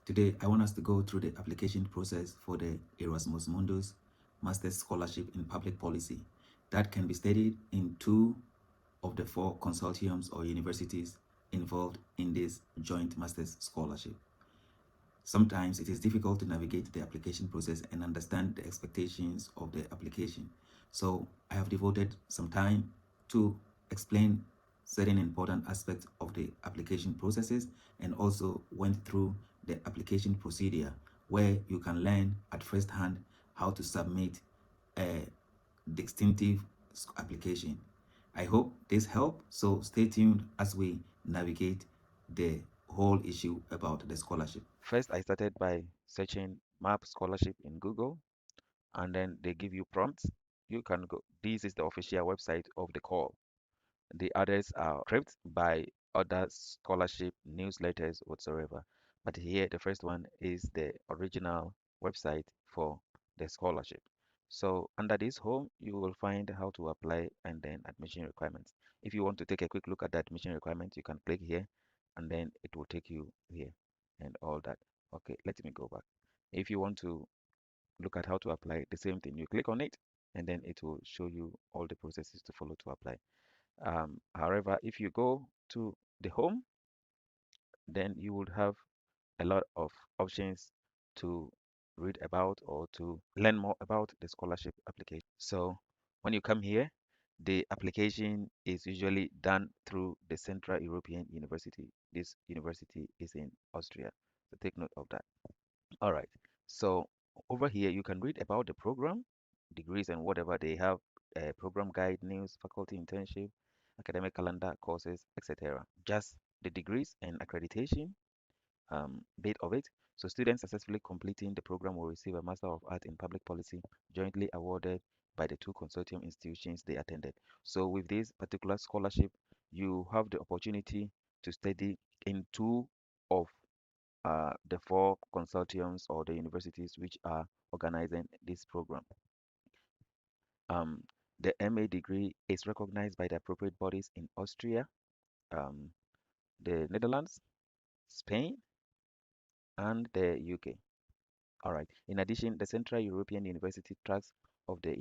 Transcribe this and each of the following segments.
Today, I want us to go through the application process for the Erasmus Mundus Master's Scholarship in Public Policy that can be studied in two of the four consortiums or universities involved in this joint master's scholarship. Sometimes it is difficult to navigate the application process and understand the expectations of the application. So I have devoted some time to explain certain important aspects of the application processes and also went through the application procedure where you can learn at first hand how to submit a distinctive application. I hope this helped, so stay tuned as we navigate the whole issue about the scholarship. First, I started by searching MAPP scholarship in Google, and then they give you prompts. You can go. This is the official website of the call. The others are scripts by other scholarship newsletters whatsoever. But here, the first one is the original website for the scholarship. So under this home, you will find how to apply and then admission requirements. If you want to take a quick look at the admission requirements, you can click here and then it will take you here and all that. Okay, let me go back. If you want to look at how to apply, the same thing, you click on it and then it will show you all the processes to follow to apply. However, if you go to the home, then you would have a lot of options to read about or to learn more about the scholarship application. So when you come here, the application is usually done through the Central European University. This university is in Austria. So take note of that. All right. So over here, you can read about the program, degrees, and whatever they have, program guide, news, faculty internship, academic calendar, courses, etc. Just the degrees and accreditation bit of it. So students successfully completing the program will receive a Master of Art in Public Policy jointly awarded by the two consortium institutions they attended. So with this particular scholarship, you have the opportunity to study in two of the four consortiums or the universities which are organizing this program. Um, the MA degree is recognized by the appropriate bodies in Austria, um, the Netherlands, Spain, and the UK. All right. In addition, the Central European University tracks of the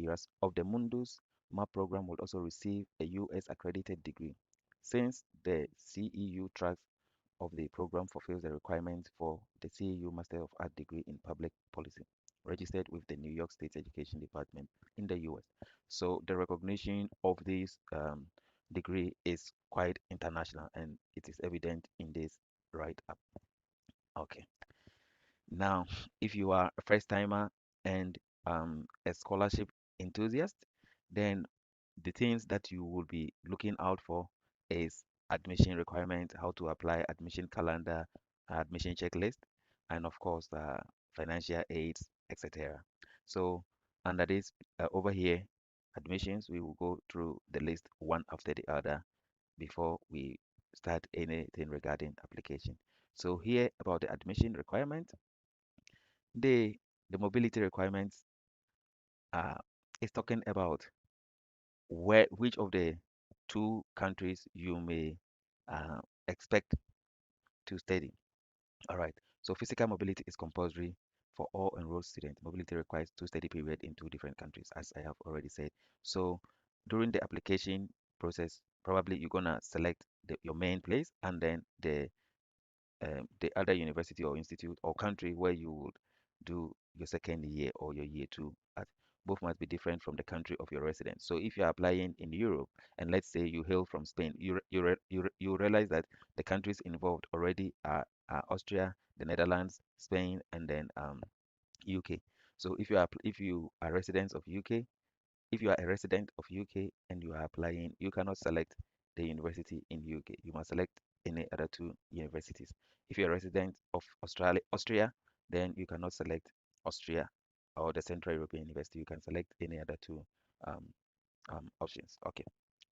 Mundus MAPP program will also receive a US accredited degree, since the CEU tracks of the program fulfills the requirements for the CEU Master of Art degree in Public Policy, registered with the New York State Education Department in the US. So the recognition of this degree is quite international, and it is evident in this write-up. Okay. Now, if you are a first timer and a scholarship enthusiast, then the things that you will be looking out for is admission requirement, how to apply, admission calendar, admission checklist, and of course, financial aids, etc. So, under this, over here, admissions, we will go through the list one after the other before we start anything regarding application. So here about the admission requirement, the the mobility requirements uh, is talking about where which of the two countries you may uh, expect to study. All right. So physical mobility is compulsory for all enrolled students. Mobility requires two study period in two different countries, as I have already said. So during the application process, probably you're gonna select your main place and then the other university or institute or country where you would do your second year or your year two at. Both must be different from the country of your residence. So if you're applying in Europe and let's say you hail from Spain, you realize that the countries involved already are Austria, the Netherlands, Spain, and then UK. So if you are residents of UK, if you are a resident of UK and you are applying, you cannot select the university in UK. You must select any other two universities. If you're a resident of Austria, then you cannot select Austria or the Central European University. You can select any other two um, options. Okay,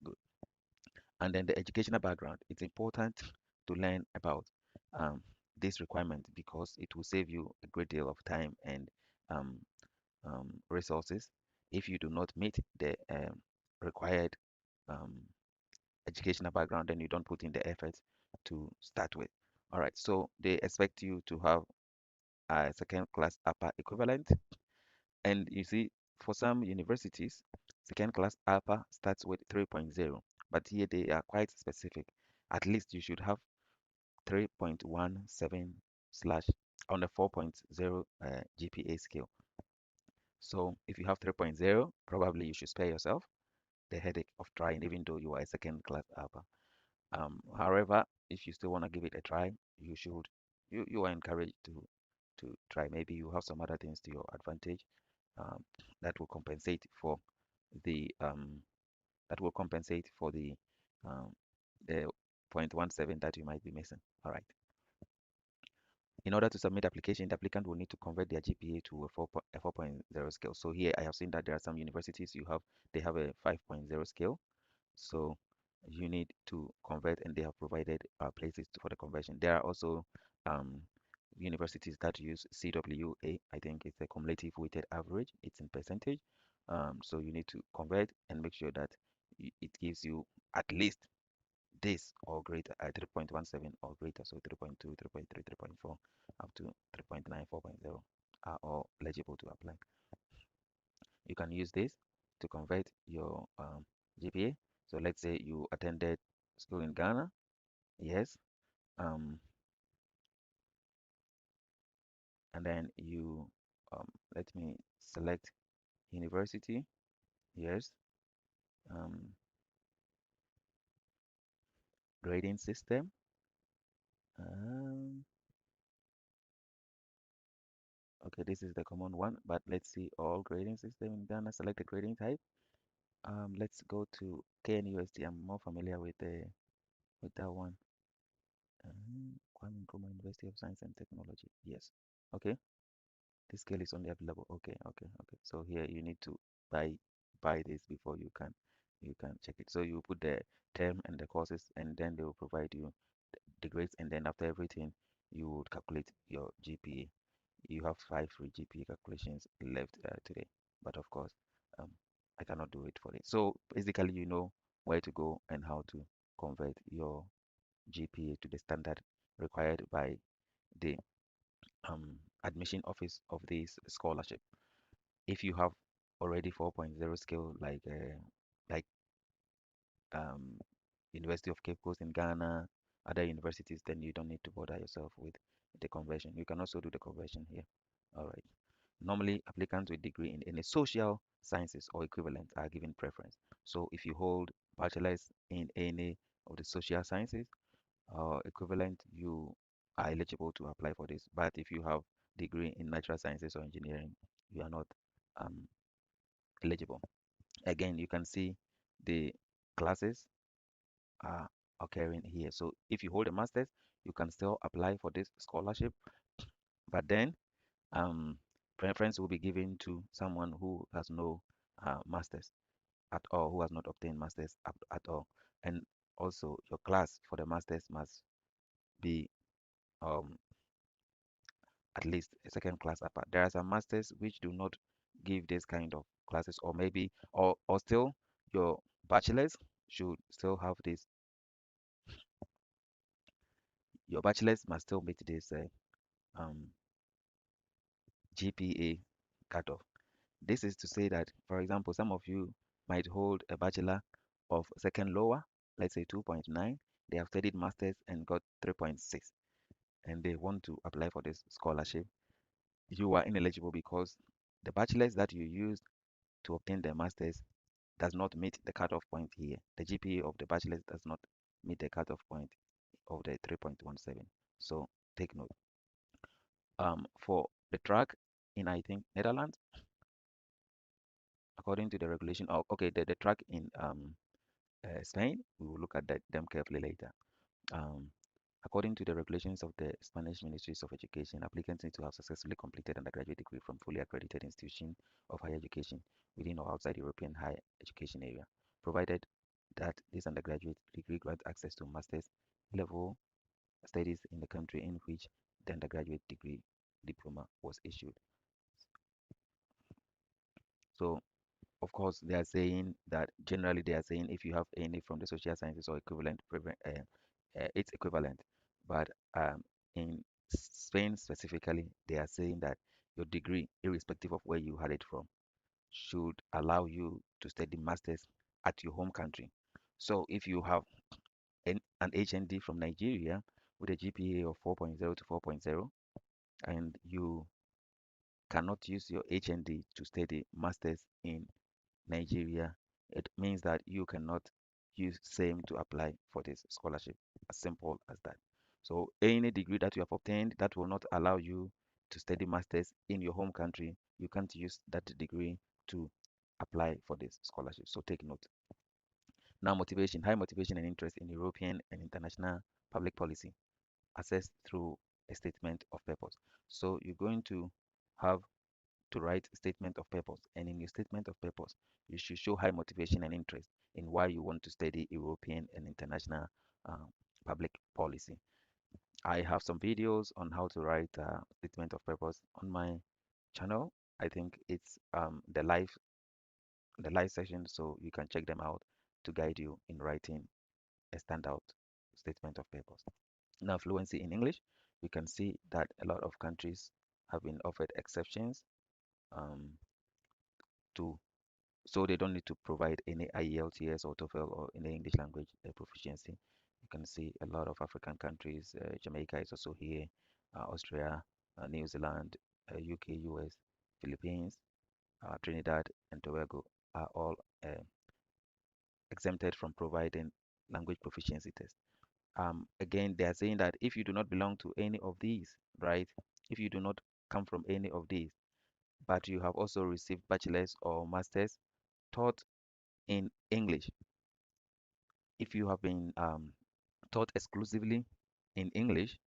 good. And then the educational background. It's important to learn about um, this requirement because it will save you a great deal of time and um, resources if you do not meet the required um, educational background and you don't put in the effort to start with. All right, so they expect you to have second class upper equivalent. And you see, for some universities, second class upper starts with 3.0, but here they are quite specific. At least you should have 3.17 slash on a 4.0 GPA scale. So if you have 3.0, probably you should spare yourself the headache of trying, even though you are a second class upper. However, if you still want to give it a try, you are encouraged to try. Maybe you have some other things to your advantage um, that will compensate for the um, the 0.17 that you might be missing. All right. In order to submit application, the applicant will need to convert their GPA to a 4.0 scale. So here I have seen that there are some universities they have a 5.0 scale. So you need to convert, and they have provided places for the conversion. There are also um, universities that use CWA. I think it's a cumulative weighted average. It's in percentage. So you need to convert and make sure that it gives you at least this or greater, 3.17 or greater. So 3.2, 3.3, 3.4, up to 3.9, 4.0 are all eligible to apply. You can use this to convert your GPA. So let's say you attended school in Ghana. Yes. Um, and then let me select university. Yes. Um, Grading system. Um, okay, this is the common one, but let's see all grading system in Ghana. Select the grading type. Let's go to KNUST. I'm more familiar with that one. Kwame Nkrumah University of Science and Technology. Yes. Okay. This scale is only available. Okay, okay, okay. So here you need to buy buy this before you can check it. So you put the term and the courses, and then they will provide you the grades, and then after everything, you would calculate your GPA. You have 5 free GPA calculations left today, but of course, um, I cannot do it for it. So basically, you know where to go and how to convert your GPA to the standard required by the admission office of this scholarship. If you have already 4.0 scale like um, University of Cape Coast in Ghana, other universities, then you don't need to bother yourself with the conversion. You can also do the conversion here. All right. Normally, applicants with degree in any social sciences or equivalent are given preference. So if you hold bachelor's in any of the social sciences or equivalent, you are eligible to apply for this. But if you have degree in natural sciences or engineering, you are not um, eligible. Again, you can see the classes are occurring here. So if you hold a master's, you can still apply for this scholarship, but then um, preference will be given to someone who has no master's at all, who has not obtained master's at all. And also your class for the master's must be um, at least a second class upper. There are some masters which do not give this kind of classes, or maybe or still your bachelors should still have this. Your bachelors must still meet this um, GPA cutoff. This is to say that, for example, some of you might hold a bachelor of second lower, let's say 2.9. They have studied masters and got 3.6, and they want to apply for this scholarship. You are ineligible because the bachelors that you used to obtain the masters does not meet the cutoff point here. The GPA of the bachelor's does not meet the cutoff point of the 3.17. So take note. For the track in, I think, Netherlands, according to the regulation, oh, okay, the track in Spain, we will look at them carefully later. Um, According to the regulations of the Spanish Ministries of Education, applicants need to have successfully completed undergraduate degree from fully accredited institution of higher education within or outside European higher education area, provided that this undergraduate degree grants access to master's level studies in the country in which the undergraduate degree diploma was issued. So, of course, they are saying that generally they are saying if you have any from the social sciences or equivalent, it's equivalent. But in Spain specifically, they are saying that your degree, irrespective of where you had it from, should allow you to study masters at your home country. So if you have an HND from Nigeria with a GPA of 4.0 to 4.0, and you cannot use your HND to study masters in Nigeria, it means that you cannot use same to apply for this scholarship. As simple as that. So any degree that you have obtained that will not allow you to study masters in your home country, you can't use that degree to apply for this scholarship. So take note. Now, motivation, high motivation and interest in European and international public policy, assessed through a statement of purpose. So you're going to have to write a statement of purpose, and in your statement of purpose, you should show high motivation and interest in why you want to study European and international uh, public policy. I have some videos on how to write a statement of purpose on my channel. I think it's the live session, so you can check them out to guide you in writing a standout statement of purpose. Now, fluency in English, you can see that a lot of countries have been offered exceptions um, to so they don't need to provide any IELTS or TOEFL or any English language proficiency. You can see a lot of African countries. Jamaica is also here, Austria, New Zealand, UK, US, Philippines, Trinidad, and Tobago are all exempted from providing language proficiency tests. Again, they are saying that if you do not belong to any of these, right? If you do not come from any of these, but you have also received bachelor's or master's taught in English, if you have been taught exclusively in English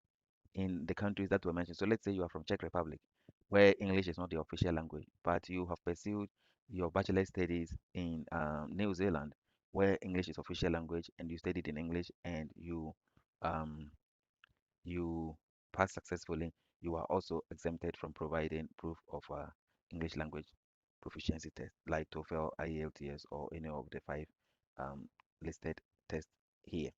in the countries that were mentioned. So let's say you are from Czech Republic, where English is not the official language, but you have pursued your bachelor studies in New Zealand, where English is official language, and you studied in English and um, you pass successfully, you are also exempted from providing proof of English language proficiency test like TOEFL, IELTS, or any of the five um, listed tests here.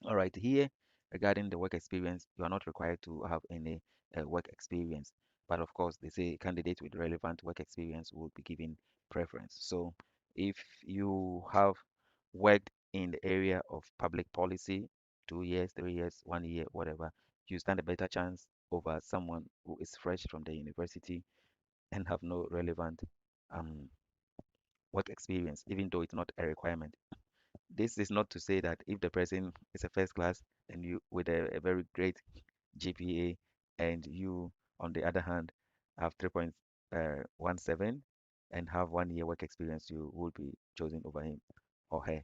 All right, here regarding the work experience, you are not required to have any work experience, but of course, they say candidates with relevant work experience will be given preference. So, if you have worked in the area of public policy, 2 years, 3 years, 1 year, whatever, you stand a better chance over someone who is fresh from the university and have no relevant um, work experience, even though it's not a requirement. This is not to say that if the person is a first class and you with a very great GPA and you, on the other hand, have 3.17 and have 1 year work experience, you will be chosen over him or her.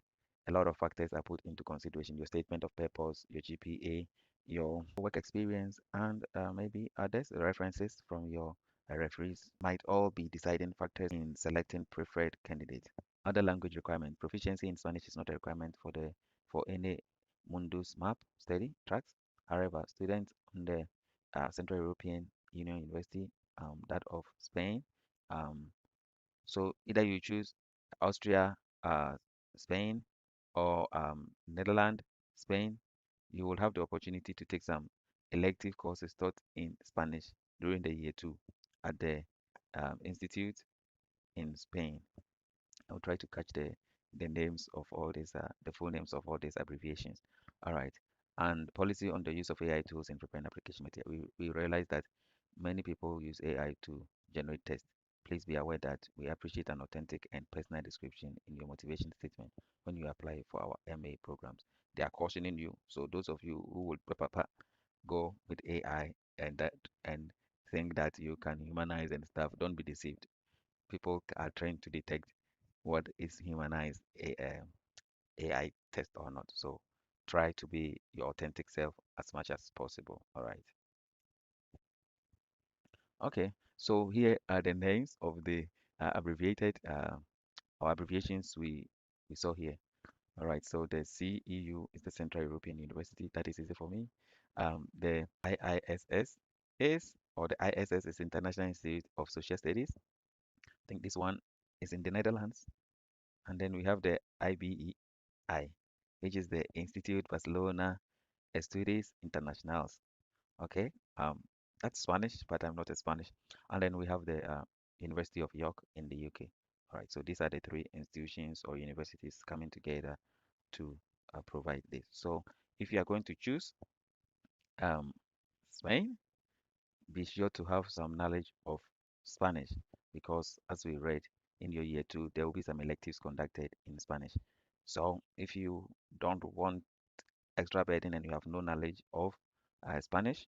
A lot of factors are put into consideration: your statement of purpose, your GPA, your work experience, and maybe others references from your referees might all be deciding factors in selecting preferred candidates. Other language requirement. Proficiency in Spanish is not a requirement for any Mundus MAPP study tracks. However, students on the Central European Union University, that of Spain, um, so either you choose Austria, Spain, or Netherlands, Spain, you will have the opportunity to take some elective courses taught in Spanish during the year 2 at the institute in Spain. I'll try to catch the names of all these, the full names of all these abbreviations. All right. And policy on the use of AI tools in preparing application material. We realize that many people use AI to generate tests. Please be aware that we appreciate an authentic and personal description in your motivation statement when you apply for our MA programs. They are cautioning you. So those of you who will go with AI and think that you can humanize and stuff, don't be deceived. People are trained to detect what is humanized AI test or not. So try to be your authentic self as much as possible. All right. Okay. So here are the names of the abbreviated or abbreviations we saw here. All right. So the CEU is the Central European University. That is easy for me. The IISS or the ISS is International Institute of Social Studies. I think this one is in the Netherlands. And then we have the IBEI, which is the Institut Barcelona Estudios Internacionals. Okay, Um, that's Spanish, but I'm not a Spanish. And then we have the University of York in the UK. All right, so these are the three institutions or universities coming together to provide this. So if you are going to choose um, Spain, be sure to have some knowledge of Spanish because, as we read in your year two, there will be some electives conducted in Spanish. So if you don't want extra burden and you have no knowledge of Spanish,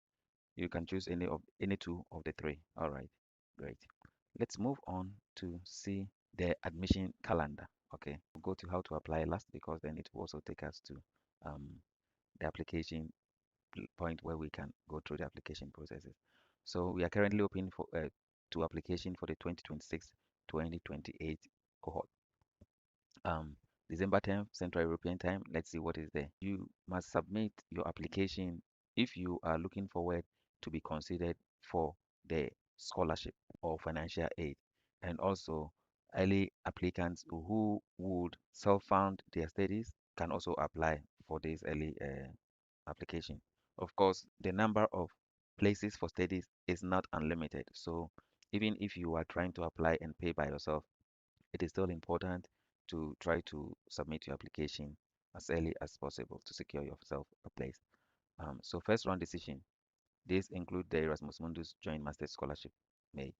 you can choose any two of the three. All right, great. Let's move on to see the admission calendar. Okay, we'll go to how to apply last because then it will also take us to um, the application point where we can go through the application processes. So we are currently open for to application for the 2026-2028 cohort. Um, December 10th, Central European Time. Let's see what is there. You must submit your application if you are looking forward to be considered for the scholarship or financial aid. And also, early applicants who would self-fund their studies can also apply for this early application. Of course, the number of places for studies is not unlimited. So even if you are trying to apply and pay by yourself, it is still important to try to submit your application as early as possible to secure yourself a place. So first round decision. These include the Erasmus Mundus Joint Master's Scholarship May.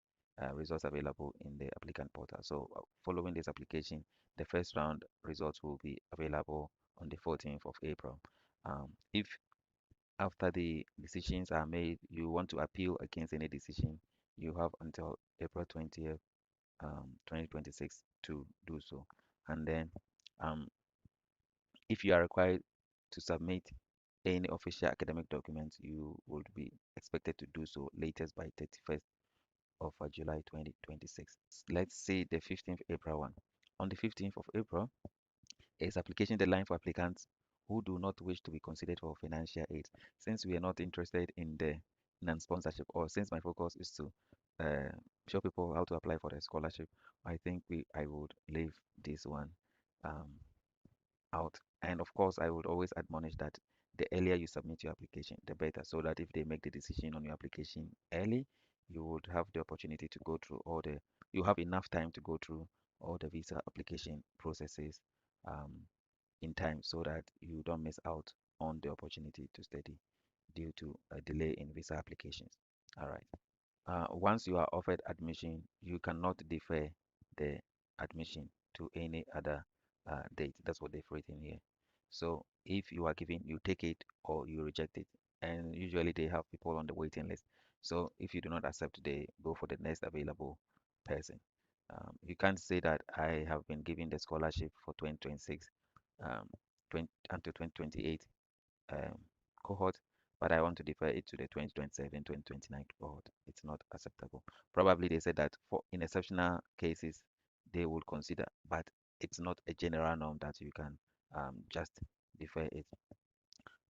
Results available in the applicant portal. So following this application, the first round results will be available on the 14th of April. If after the decisions are made, you want to appeal against any decision, you have until April 20th 2026 to do so. And then um, if you are required to submit any official academic documents, you would be expected to do so latest by 31st of July 2026. Let's say the 15th April one. On the 15th of April is application deadline for applicants who do not wish to be considered for financial aid. Since we are not interested in the non-sponsorship, or since my focus is to uh, show people how to apply for the scholarship, I think I would leave this one um, out. And of course, I would always admonish that the earlier you submit your application, the better, so that if they make the decision on your application early, you would have the opportunity to go through you have enough time to go through all the visa application processes um, in time so that you don't miss out on the opportunity to study due to a delay in visa applications. All right. Once you are offered admission, you cannot defer the admission to any other date. That's what they've written here. So if you are given, you take it or you reject it. And usually they have people on the waiting list. So if you do not accept, they go for the next available person. You can't say that I have been given the scholarship for 2026 um, 20, until 2028 um, cohort, but I want to defer it to the 2027, 2029 cohort. It's not acceptable. Probably they said that for in exceptional cases, they would consider, but it's not a general norm that you can just defer it.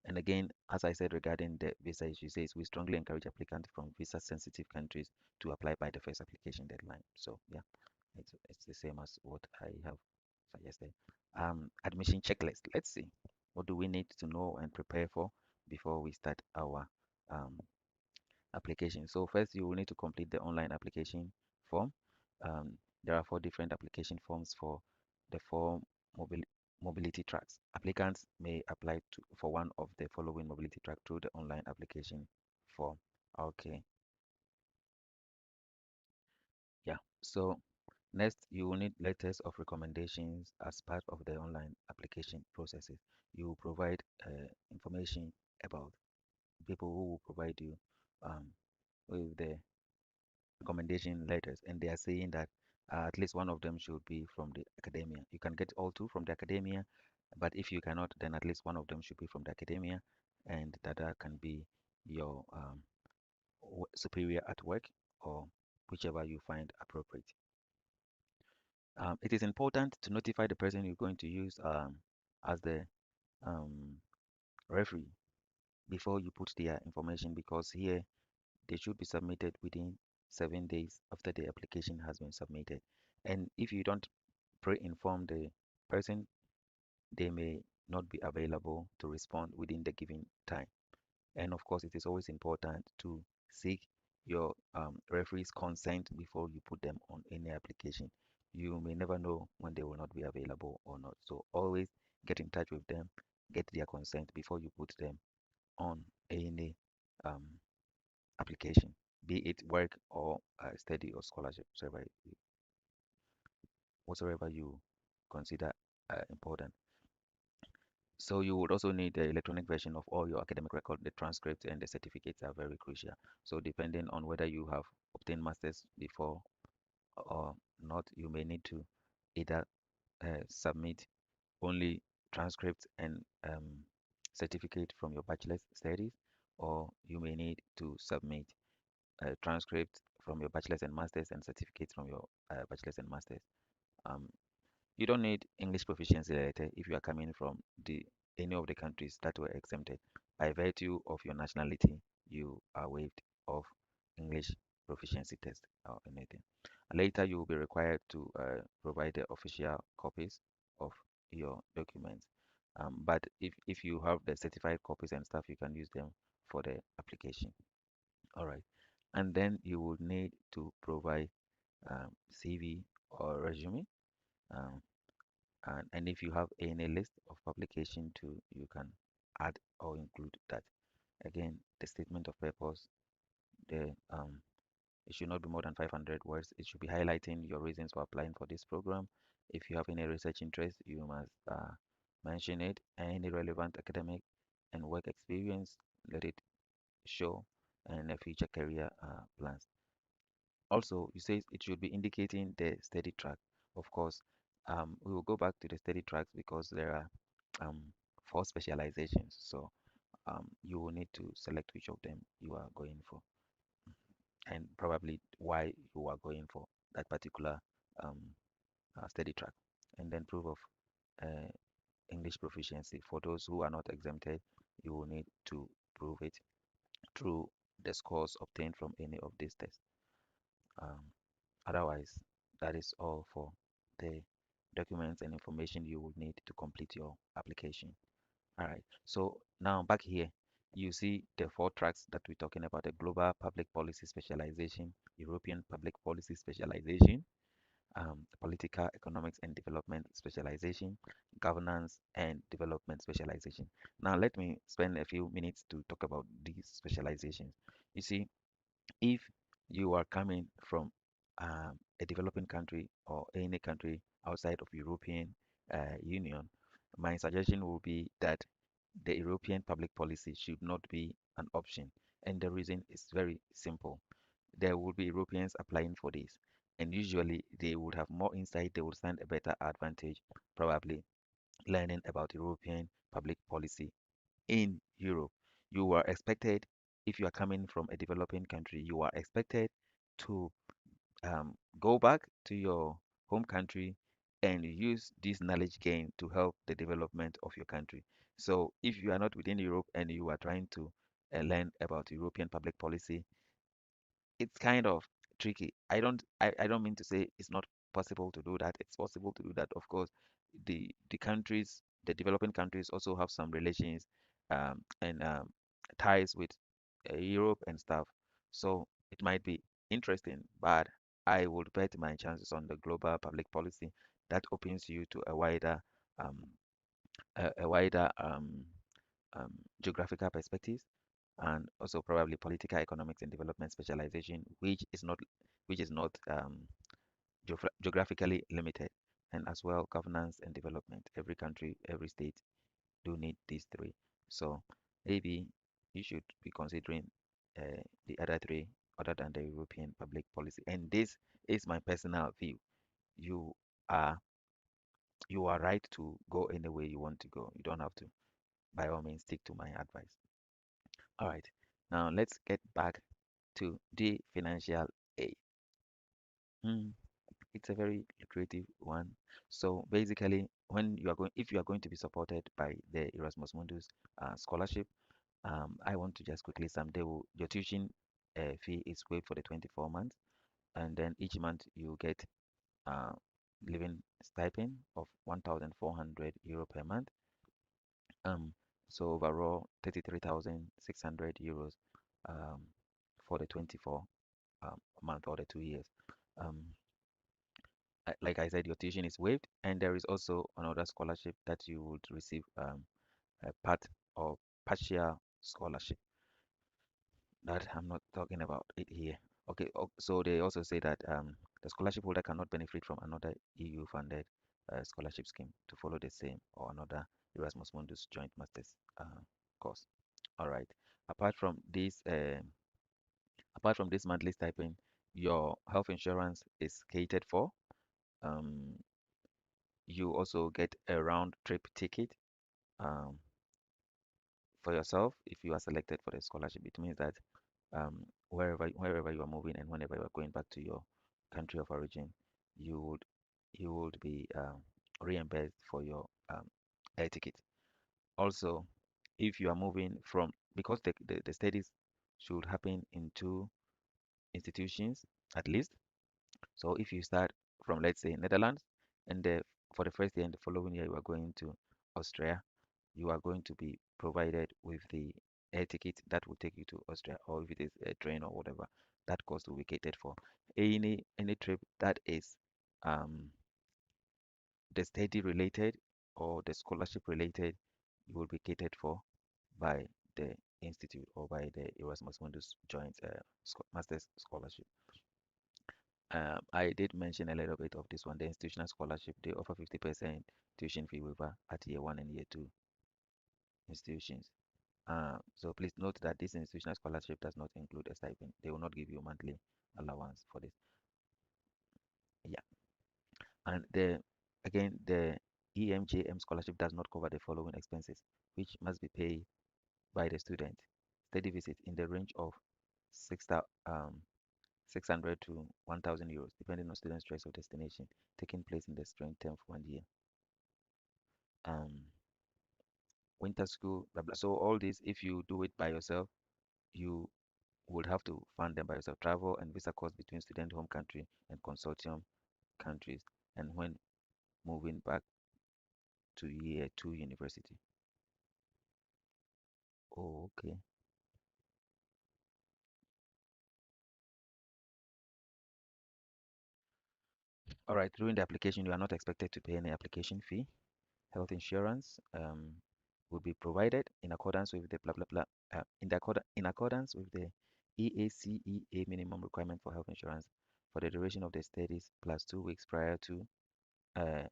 And again, as I said regarding the visa issue, says we strongly encourage applicants from visa-sensitive countries to apply by the first application deadline. So yeah, it's the same as what I have suggested. Admission checklist. Let's see. What do we need to know and prepare for before we start our um, application? So first, you will need to complete the online application form. There are four different application forms for the four mobili mobility tracks. Applicants may apply for one of the following mobility track through the online application form. Okay, yeah. So next, you will need letters of recommendations as part of the online application processes. You will provide information about people who will provide you um, with the recommendation letters, and they are saying that at least one of them should be from the academia. You can get all two from the academia, but if you cannot, then at least one of them should be from the academia, and the other can be your superior at work or whichever you find appropriate. It is important to notify the person you're going to use as the um, referee before you put their information, because here they should be submitted within 7 days after the application has been submitted. And if you don't pre-inform the person, they may not be available to respond within the given time. And of course, it is always important to seek your referee's consent before you put them on any application. You may never know when they will not be available or not. So always get in touch with them, get their consent before you put them on any um, application, be it work or study or scholarship, whatsoever you consider important. So you would also need the electronic version of all your academic record. The transcripts and the certificates are very crucial. So depending on whether you have obtained masters before or not, you may need to either submit only transcripts and certificate from your bachelor's studies, or you may need to submit transcripts from your bachelor's and master's and certificates from your bachelor's and master's. Um, you don't need English proficiency letter if you are coming from the any of the countries that were exempted. By virtue of your nationality, you are waived of English proficiency test or anything. Later, you will be required to provide the official copies of your documents. But if you have the certified copies and stuff, you can use them for the application. All right. And then you would need to provide CV or resume. Um, and if you have any list of publication too, you can add or include that. Again, the statement of purpose, the it should not be more than 500 words. It should be highlighting your reasons for applying for this program. If you have any research interest, you must mention it. Any relevant academic and work experience, let it show, and a future career plans. Also, you say it should be indicating the study track. Of course, we will go back to the study tracks because there are four specializations. So you will need to select which of them you are going for and probably why you are going for that particular um, study track. And then proof of uh, English proficiency. For those who are not exempted, you will need to prove it through the scores obtained from any of these tests. Um, Otherwise, that is all for the documents and information you will need to complete your application. All right. So now back here, you see the four tracks that we're talking about: the global public policy specialization, European public policy specialization, political economics and development specialization, governance and development specialization. Now let me spend a few minutes to talk about these specializations. You see, if you are coming from a developing country or any country outside of European Union, my suggestion will be that the European public policy should not be an option. And the reason is very simple. There will be Europeans applying for this, and usually they would have more insight, they would stand a better advantage, probably learning about European public policy in Europe. You are expected, if you are coming from a developing country, you are expected to go back to your home country and use this knowledge gain to help the development of your country. So if you are not within Europe and you are trying to learn about European public policy, it's kind of tricky. I don't mean to say it's not possible to do that. It's possible to do that. Of course, the countries, the developing countries also have some relations and ties with Europe and stuff. So it might be interesting, but I would bet my chances on the global public policy that opens you to um, a wider um, geographical perspective and also probably political economics and development specialization, which is not geographically limited, and as well governance and development. Every country, every state do need these three. So maybe you should be considering the other three other than the European public policy. And this is my personal view. You are you are right to go any way you want to go. You don't have to, by all means, stick to my advice. All right. Now let's get back to the financial aid. Hmm, it's a very lucrative one. So basically, if you are going to be supported by the Erasmus Mundus scholarship, I want to just quickly sum. Your tuition fee is waived for the 24 months, and then each month you get uh, living stipend of 1,400 euro per month. So overall, 33,600 euros um, for the 24 month or the 2 years. Um, like I said, your tuition is waived, and there is also another scholarship that you would receive a part or partial scholarship that I'm not talking about it here. Okay, so they also say that the scholarship holder cannot benefit from another EU funded scholarship scheme to follow the same or another Erasmus Mundus joint masters course. All right. Apart from this, apart from this monthly stipend, your health insurance is catered for. Um, you also get a round trip ticket um, for yourself if you are selected for the scholarship. It means that wherever you are moving and whenever you are going back to your country of origin, you would you would be reimbursed for your air ticket. Also, if you are moving from because the studies should happen in two institutions at least. So if you start from, let's say, Netherlands, and for the first year and the following year you are going to Austria, you are going to be provided with the air ticket that will take you to Austria, or if it is a train or whatever, that cost will be catered for. Any trip that is um, the study related or the scholarship related, you will be catered for by the institute or by the Erasmus Mundus Joint Master's Scholarship. I did mention a little bit of this one, the institutional scholarship. They offer 50% tuition fee waiver at year one and year two institutions. So please note that this institutional scholarship does not include a stipend. They will not give you monthly allowance for this. Yeah, and the EMJM scholarship does not cover the following expenses, which must be paid by the student. Study visit in the range of 600 to 1,000 euros, depending on student's choice of destination, taking place in the spring term for 1 year. Um, Winter school, blah blah. So all this, if you do it by yourself, you would have to fund them by yourself. Travel and visa costs between student home country and consortium countries, and when moving back to year two university. Oh, okay. All right. During the application, you are not expected to pay any application fee. Health insurance will be provided in accordance with the blah blah blah in accordance with the EACEA minimum requirement for health insurance for the duration of the studies plus 2 weeks prior to uh,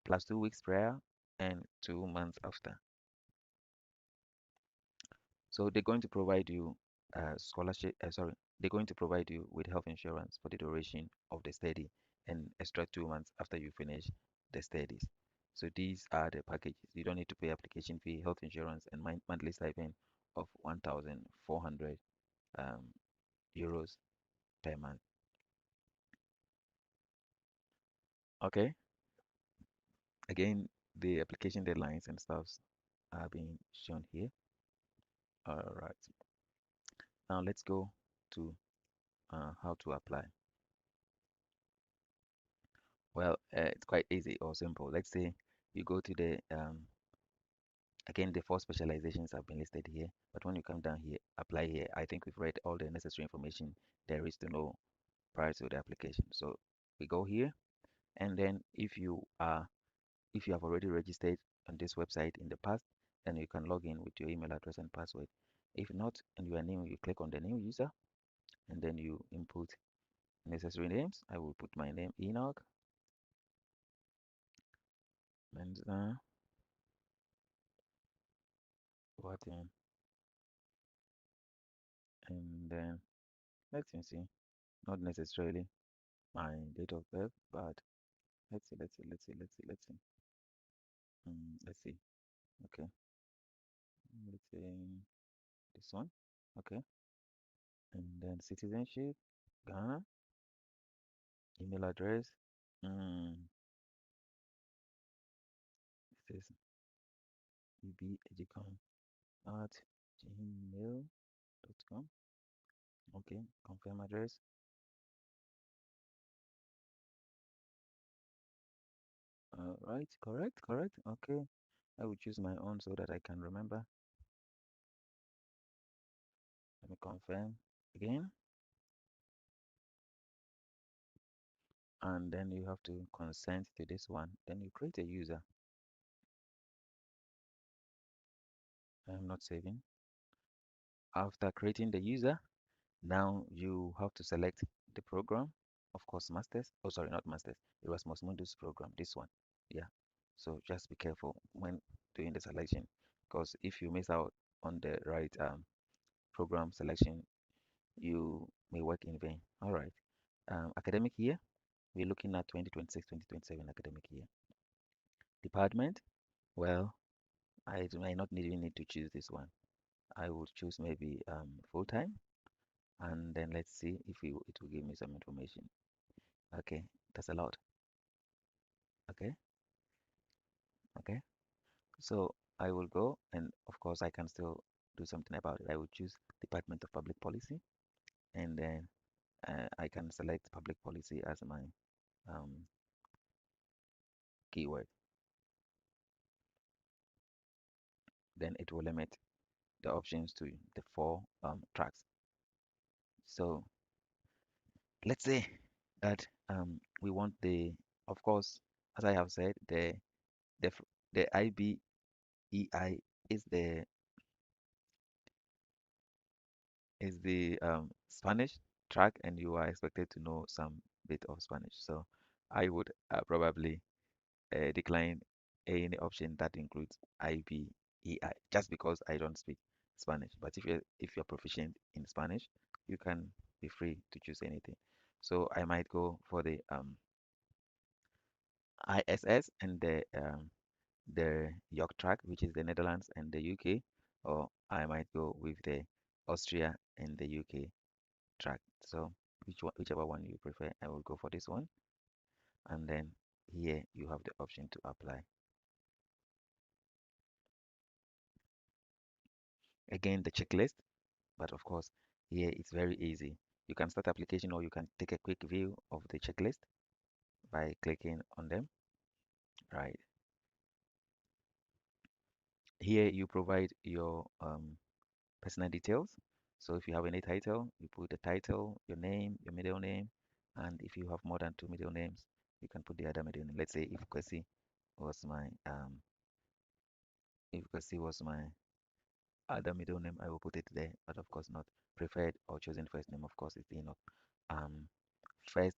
plus 2 weeks prior and 2 months after. So they're going to provide you scholarship. Sorry, they're going to provide you with health insurance for the duration of the study and extra 2 months after you finish the studies. So these are the packages. You don't need to pay application fee, health insurance, and monthly stipend of 1,400 um, euros per month. Okay. Again, the application deadlines and stuffs are being shown here. All right. Now let's go to how to apply. Well, it's quite easy or simple. Let's say you go to the again, the four specializations have been listed here, but when you come down here, apply here, I think we've read all the necessary information there is to know prior to the application. So we go here, and then if you have already registered on this website in the past, then you can log in with your email address and password. If not, and you are new, you click on the new user, and then you input necessary names. I will put my name Enoch Menza Watin, and then let me see. Not necessarily my date of birth, but let's see. Let's see. Okay, let's see this one. Okay, and then citizenship, Ghana, email address. Mm, it says ebedicom at gmail.com. Okay, confirm address. Right, correct. Okay, I will choose my own so that I can remember. Let me confirm again. And then you have to consent to this one. Then you create a user. I'm not saving. After creating the user, now you have to select the program. Of course, masters. Oh, sorry, not masters. Erasmus Mundus program. This one. Yeah. So just be careful when doing the selection, because if you miss out on the right program selection, you may work in vain. All right. Academic year, we're looking at 2026-2027 academic year. Department, well, I might not even need to choose this one. I will choose maybe full time, and then let's see if it will give me some information. Okay, that's a lot. Okay, okay. So I will go, and of course I can still do something about it. I will choose Department of Public Policy, and then I can select public policy as my um, keyword. Then it will limit the options to the four tracks. So let's say that we want the, of course, as I have said, the IBEI is the Spanish track, and you are expected to know some bit of Spanish. So I would probably decline any option that includes IBEI just because I don't speak Spanish. But if you're proficient in Spanish, you can be free to choose anything. So I might go for the ISS and the York track, which is the Netherlands and the UK, or I might go with the Austria and the UK track. So whichever one you prefer, I will go for this one. And then here you have the option to apply. Again, the checklist, but of course, here it's very easy. You can start application or you can take a quick view of the checklist by clicking on them. Right. Here you provide your personal details. So if you have any title, you put the title, your name, your middle name, and if you have more than two middle names, you can put the other middle name. Let's say if Kwesi was my if Kwesi was my other middle name, I will put it there, but of course not preferred or chosen first name. Of course, it's Enoch. First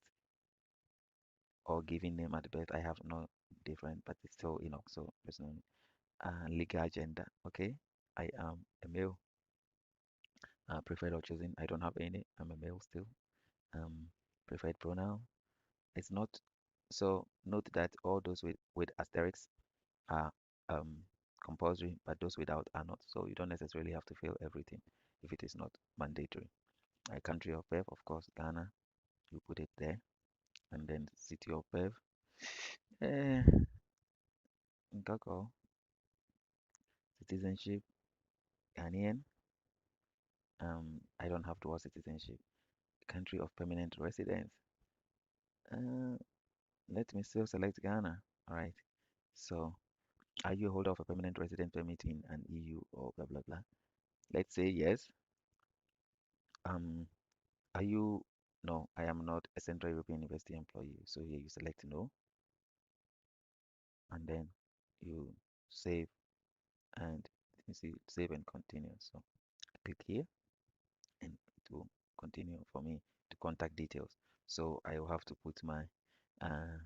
or given name at birth, I have no different, but it's still Enoch. So personal legal gender. Okay, I am a male. Preferred or chosen, I don't have any. I'm a male still. Um, Preferred pronoun. It's not. So note that all those with asterisks are um compulsory, but those without are not. So you don't necessarily have to fill everything if it is not mandatory. Country of birth, of course, Ghana. You put it there, and then city of birth. Eh, Ngako, citizenship, Ghanaian. I don't have dual citizenship. Country of permanent residence. Uh, Let me still select Ghana. All right. So, are you a holder of a permanent resident permit in an EU or blah blah blah? Let's say yes. Um, are you? No, I am not a Central European University employee. So here you select no, and then you save and let me see, save and continue. So click here, and it will continue for me to contact details. So I will have to put my uh,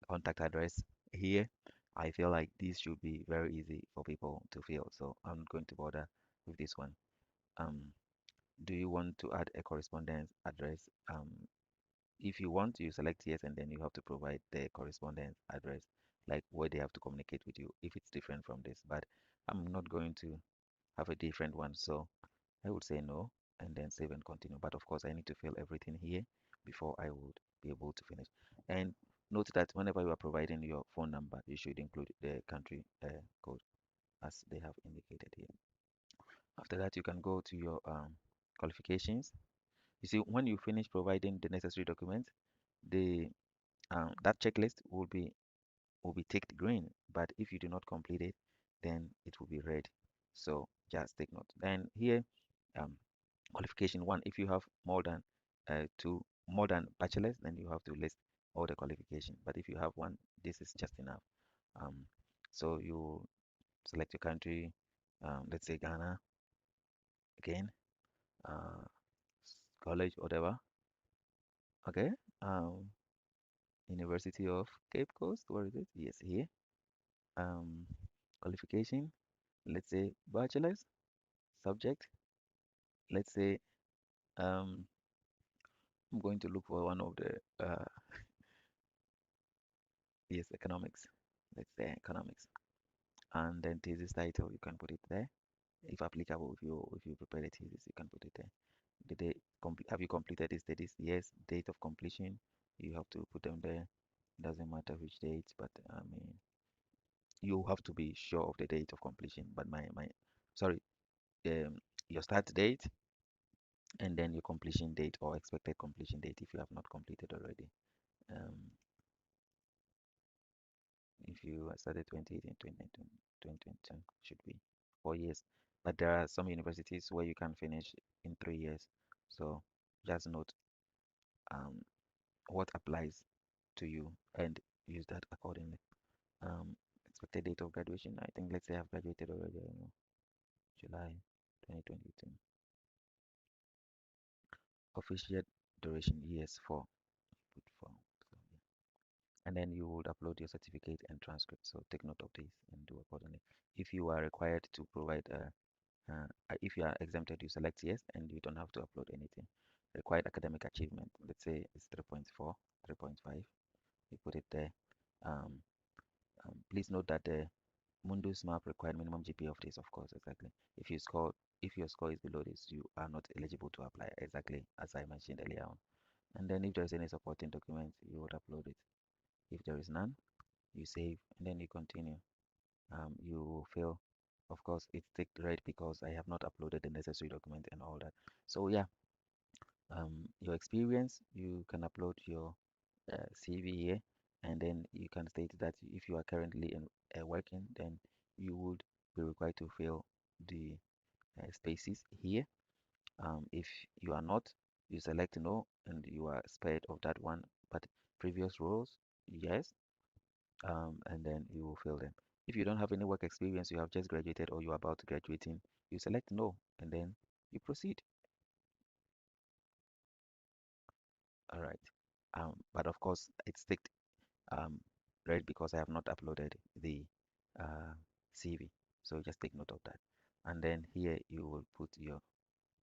contact address here. I feel like this should be very easy for people to fill, so I'm not going to bother with this one. Um, do you want to add a correspondence address? If you want, you select yes, and then you have to provide the correspondence address, like where they have to communicate with you if it's different from this. But I'm not going to have a different one, so I would say no, and then save and continue. But of course, I need to fill everything here before I would be able to finish. And note that whenever you are providing your phone number, you should include the country code as they have indicated here. After that, you can go to your qualifications. You see, when you finish providing the necessary documents, the that checklist will be ticked green. But if you do not complete it, then it will be red. So just take note. Then here, um, qualification one, if you have more than bachelors, then you have to list all the qualification. But if you have one, this is just enough. Um, so you select your country, let's say Ghana again, uh, college, whatever. Okay. Um, University of Cape Coast, where is it? Yes, here. Um, Qualification, let's say bachelor's, subject, let's say um, I'm going to look for one of the yes, economics. Let's say economics, and then thesis title you can put it there. If applicable, if you prepare the thesis, you can put it there. The date, have you completed this studies? Yes. Date of completion, you have to put them there. Doesn't matter which date, but I mean you have to be sure of the date of completion. But my sorry, um, your start date and then your completion date or expected completion date if you have not completed already. Um, if you started 2018, 2019, 2020, should be 4 years. But there are some universities where you can finish in 3 years. So just note um, what applies to you and use that accordingly. Um, Expected date of graduation, I think let's say I've graduated already, I don't know, July 2022. Official duration, years, 4. Put 4. So, yeah. And then you would upload your certificate and transcript. So take note of this and do accordingly. If you are required to provide if you are exempted, you select yes, and you don't have to upload anything. Required academic achievement, let's say it's 3.4, 3.5. You put it there. Um, Please note that the Mundus MAPP required minimum GPA of this, of course, exactly. If your score is below this, you are not eligible to apply, exactly as I mentioned earlier on. And then if there is any supporting document, you would upload it. If there is none, you save and then you continue. You fill. Of course, it's ticked red because I have not uploaded the necessary document and all that. So yeah, your experience, you can upload your CV here, and then you can state that if you are currently working, then you would be required to fill the spaces here. If you are not, you select no, and you are spared of that one. But previous roles, yes, and then you will fill them. If you don't have any work experience, you have just graduated or you're about to graduating, you select no, and then you proceed. All right. But of course, it's ticked um, red because I have not uploaded the uh, CV. So just take note of that. And then here you will put your,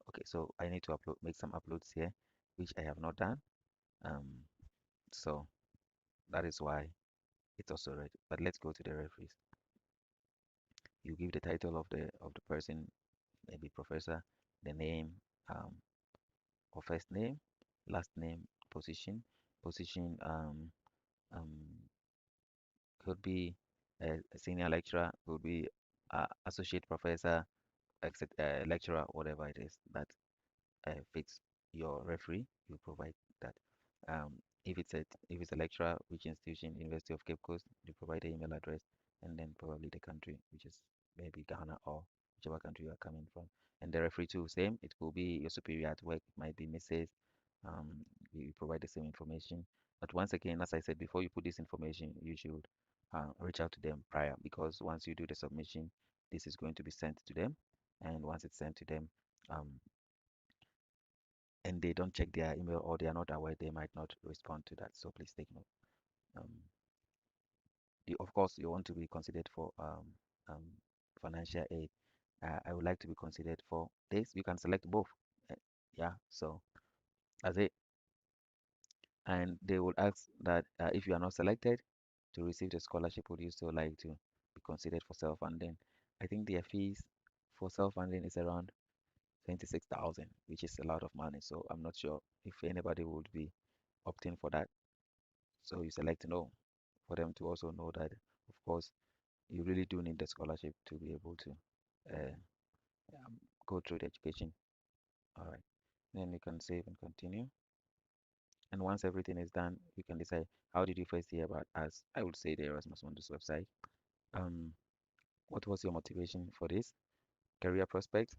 okay, so I need to make some uploads here, which I have not done. Um, so that is why it's also red. But let's go to the referees. You give the title of the person, maybe professor, the name, um, or first name, last name, position. Position um, could be a senior lecturer, could be associate professor, lecturer, whatever it is that fits your referee. You provide that. Um, if it's a lecturer, which institution, University of Cape Coast, you provide the email address and then probably the country, which is maybe Ghana or whichever country you are coming from. And the referee too, same. It could be your superior at work, it might be Mrs. Um, you provide the same information. But once again, as I said, before you put this information, you should reach out to them prior because once you do the submission, this is going to be sent to them. And once it's sent to them, um, and they don't check their email or they are not aware, they might not respond to that. So please take note. Um, of course, you want to be considered for um, financial aid. I would like to be considered for this. You can select both. Uh, yeah, so that's it. And they will ask that if you are not selected to receive the scholarship, would you still like to be considered for self-funding? I think their fees for self-funding is around 26,000, which is a lot of money. So I'm not sure if anybody would be opting for that. So you select no for them to also know that, of course, you really do need the scholarship to be able to uh, go through the education. All right. Then you can save and continue. And once everything is done, you can decide how did you first hear about us? I would say the Erasmus Mundus website. Um, What was your motivation for this? Career prospects,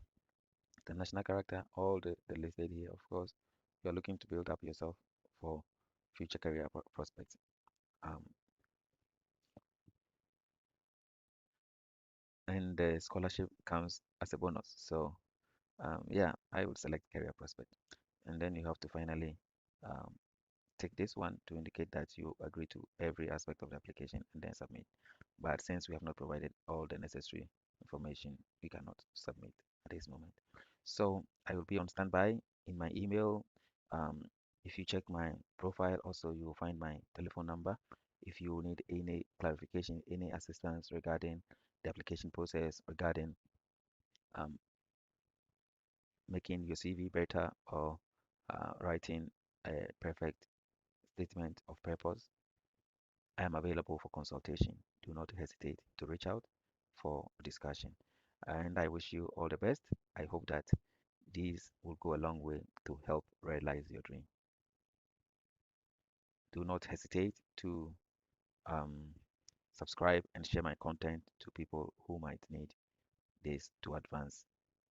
the national character, all the listed here, of course. You're looking to build up yourself for future career prospects. Um, and the scholarship comes as a bonus. So yeah, I would select career prospect. And then you have to finally um, take this one to indicate that you agree to every aspect of the application and then submit. But since we have not provided all the necessary information, we cannot submit at this moment. So I will be on standby in my email. Um, if you check my profile, also you will find my telephone number. If you need any clarification, any assistance regarding the application process, regarding um, making your CV better or writing a perfect statement of purpose, I am available for consultation. Do not hesitate to reach out for discussion. And I wish you all the best. I hope that these will go a long way to help realize your dream. Do not hesitate to um, subscribe and share my content to people who might need this to advance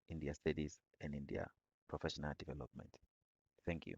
in their studies and in their professional development. Thank you.